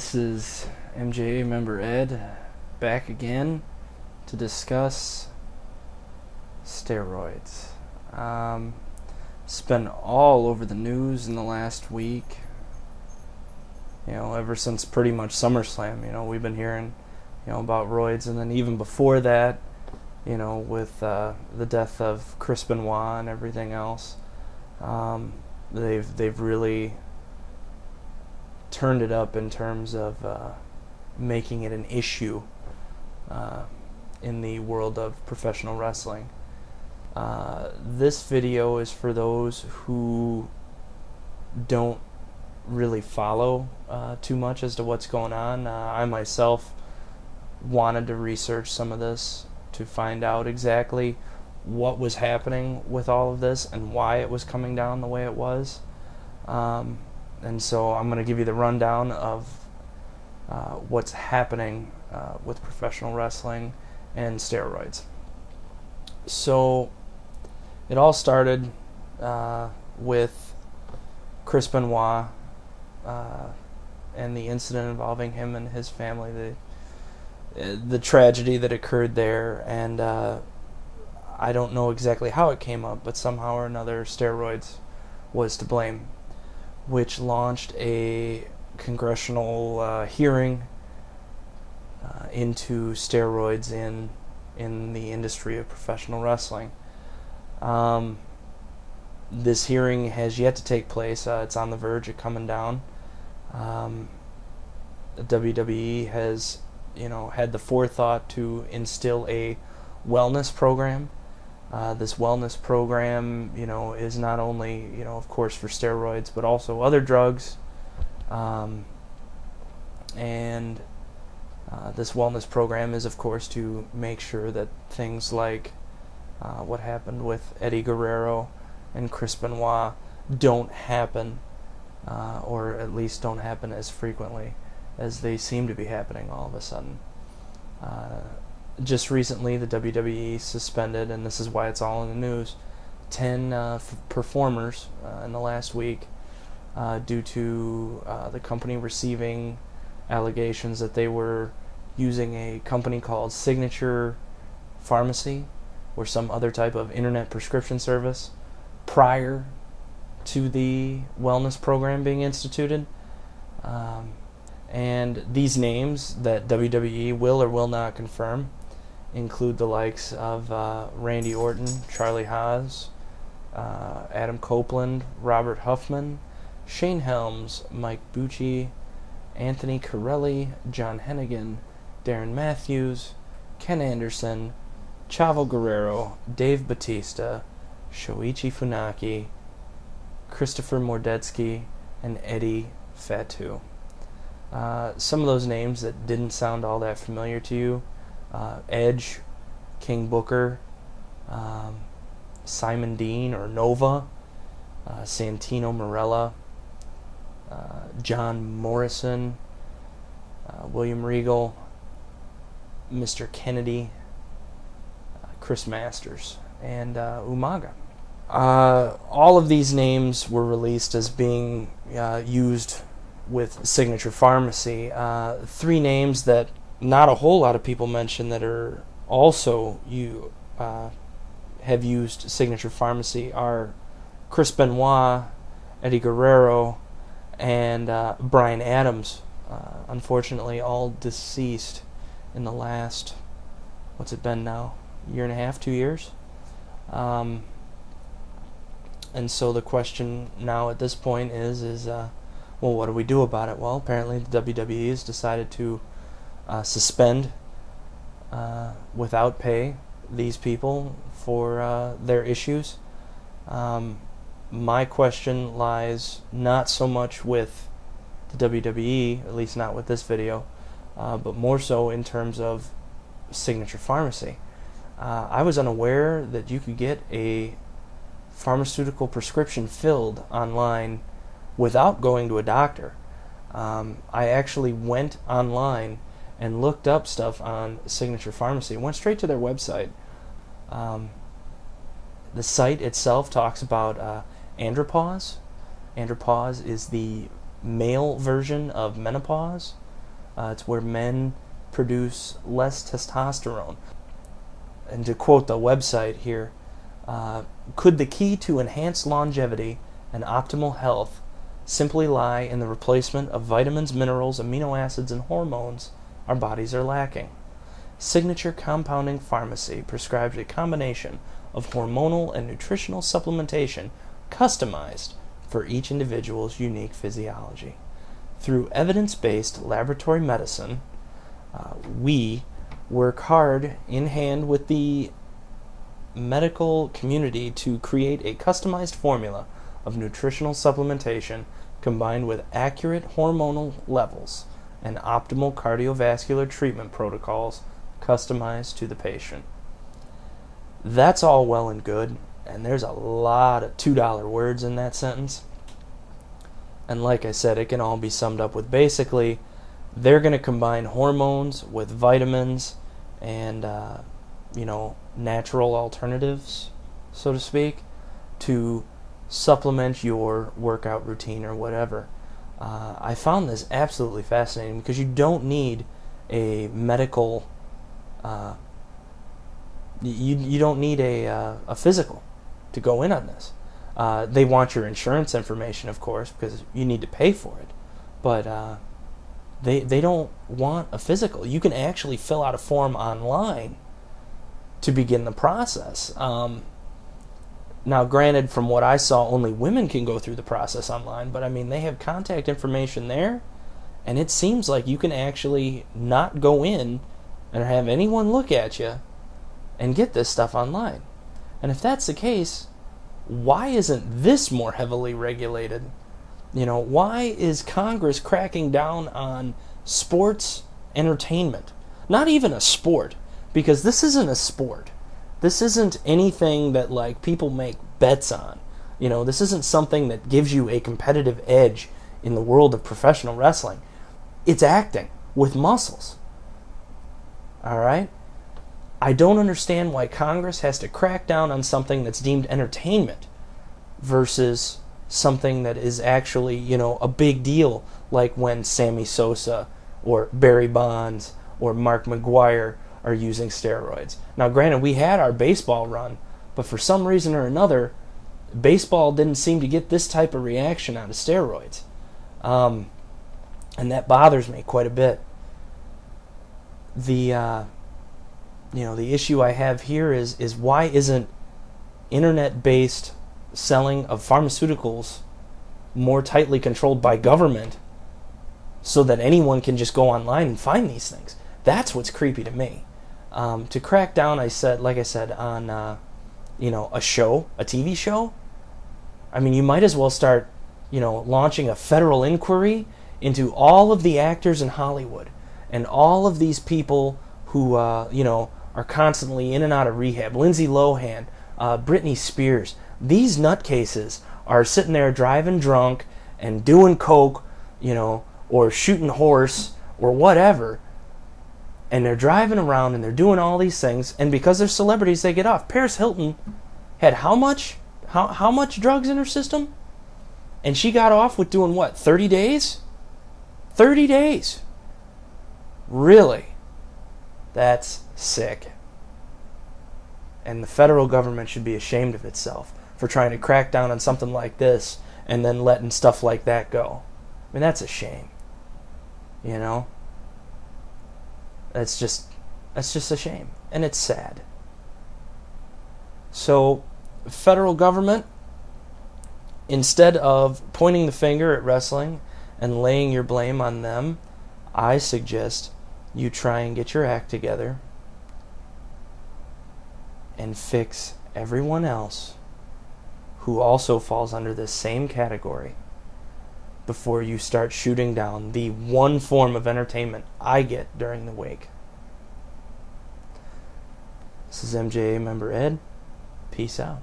This is MJA member Ed back again to discuss steroids. It's been all over the news in the last week. Ever since pretty much SummerSlam, we've been hearing, about roids, and then even before that, with the death of Chris Benoit and everything else, they've really turned it up in terms of making it an issue in the world of professional wrestling. This video is for those who don't really follow too much as to what's going on. I myself wanted to research some of this to find out exactly what was happening with all of this and why it was coming down the way it was. And so I'm going to give you the rundown of what's happening with professional wrestling and steroids. So it all started with Chris Benoit and the incident involving him and his family, the tragedy that occurred there, and I don't know exactly how it came up, but somehow or another steroids was to blame, which launched a congressional hearing into steroids in the industry of professional wrestling. This hearing has yet to take place. It's on the verge of coming down. The WWE has, had the forethought to instill a wellness program. This wellness program, is not only, of course, for steroids, but also other drugs. And this wellness program is, of course, to make sure that things like what happened with Eddie Guerrero and Chris Benoit don't happen, or at least don't happen as frequently as they seem to be happening all of a sudden. Just recently, the WWE suspended, and this is why it's all in the news, 10 performers in the last week due to the company receiving allegations that they were using a company called Signature Pharmacy or some other type of internet prescription service prior to the wellness program being instituted. And these names that WWE will or will not confirm include the likes of Randy Orton, Charlie Haas, Adam Copeland, Robert Huffman, Shane Helms, Mike Bucci, Anthony Corelli, John Hennigan, Darren Matthews, Ken Anderson, Chavo Guerrero, Dave Batista, Shoichi Funaki, Christopher Mordetsky, and Eddie Fatu. Some of those names that didn't sound all that familiar to you: Edge, King Booker, Simon Dean or Nova, Santino Marella, John Morrison, William Regal, Mr. Kennedy, Chris Masters, and Umaga. All of these names were released as being used with Signature Pharmacy. 3 names that not a whole lot of people mention that are also have used Signature Pharmacy are Chris Benoit, Eddie Guerrero, and Bryan Adams. Unfortunately, all deceased in the last, what's it been now, year and a half, 2 years? And so the question now at this point is well, what do we do about it? Well, apparently the WWE has decided to suspend without pay these people for their issues. My question lies not so much with the WWE, at least not with this video, but more so in terms of Signature Pharmacy. I was unaware that you could get a pharmaceutical prescription filled online without going to a doctor. I actually went online and looked up stuff on Signature Pharmacy. Went straight to their website. The site itself talks about andropause. Andropause is the male version of menopause, It's where men produce less testosterone. And to quote the website here, could the key to enhanced longevity and optimal health simply lie in the replacement of vitamins, minerals, amino acids, and hormones our bodies are lacking? Signature Compounding Pharmacy prescribes a combination of hormonal and nutritional supplementation customized for each individual's unique physiology. Through evidence-based laboratory medicine, we work hard in hand with the medical community to create a customized formula of nutritional supplementation combined with accurate hormonal levels and optimal cardiovascular treatment protocols customized to the patient. That's all well and good, and there's a lot of $2 words in that sentence. And like I said, it can all be summed up with basically they're going to combine hormones with vitamins and natural alternatives, so to speak, to supplement your workout routine or whatever. I found this absolutely fascinating because you don't need a medical you don't need a physical to go in on this. They want your insurance information, of course, because you need to pay for it. But they don't want a physical. You can actually fill out a form online to begin the process. Now, granted, from what I saw, only women can go through the process online, but I mean, they have contact information there, and it seems like you can actually not go in and have anyone look at you and get this stuff online. And if that's the case, why isn't this more heavily regulated? Why is Congress cracking down on sports entertainment? Not even a sport, because this isn't a sport. This isn't anything that people make bets on. This isn't something that gives you a competitive edge in the world of professional wrestling. It's acting with muscles. All right? I don't understand why Congress has to crack down on something that's deemed entertainment versus something that is actually, a big deal, like when Sammy Sosa or Barry Bonds or Mark McGwire are using steroids. Now, granted, we had our baseball run, but for some reason or another, baseball didn't seem to get this type of reaction out of steroids. And that bothers me quite a bit. The issue I have here is why isn't internet-based selling of pharmaceuticals more tightly controlled by government so that anyone can just go online and find these things? That's what's creepy to me. To crack down, like I said, on a TV show. I mean, you might as well start, launching a federal inquiry into all of the actors in Hollywood and all of these people who, are constantly in and out of rehab. Lindsay Lohan, Britney Spears. These nutcases are sitting there driving drunk and doing coke, or shooting horse or whatever. And they're driving around and they're doing all these things, and because they're celebrities, they get off. Paris Hilton had how much drugs in her system? And she got off with doing what, 30 days? 30 days. Really? That's sick. And the federal government should be ashamed of itself for trying to crack down on something like this and then letting stuff like that go. I mean, that's a shame. That's just a shame, and it's sad. So, federal government, instead of pointing the finger at wrestling and laying your blame on them, I suggest you try and get your act together and fix everyone else who also falls under this same category before you start shooting down the one form of entertainment I get during the wake. This is MJA member Ed. Peace out.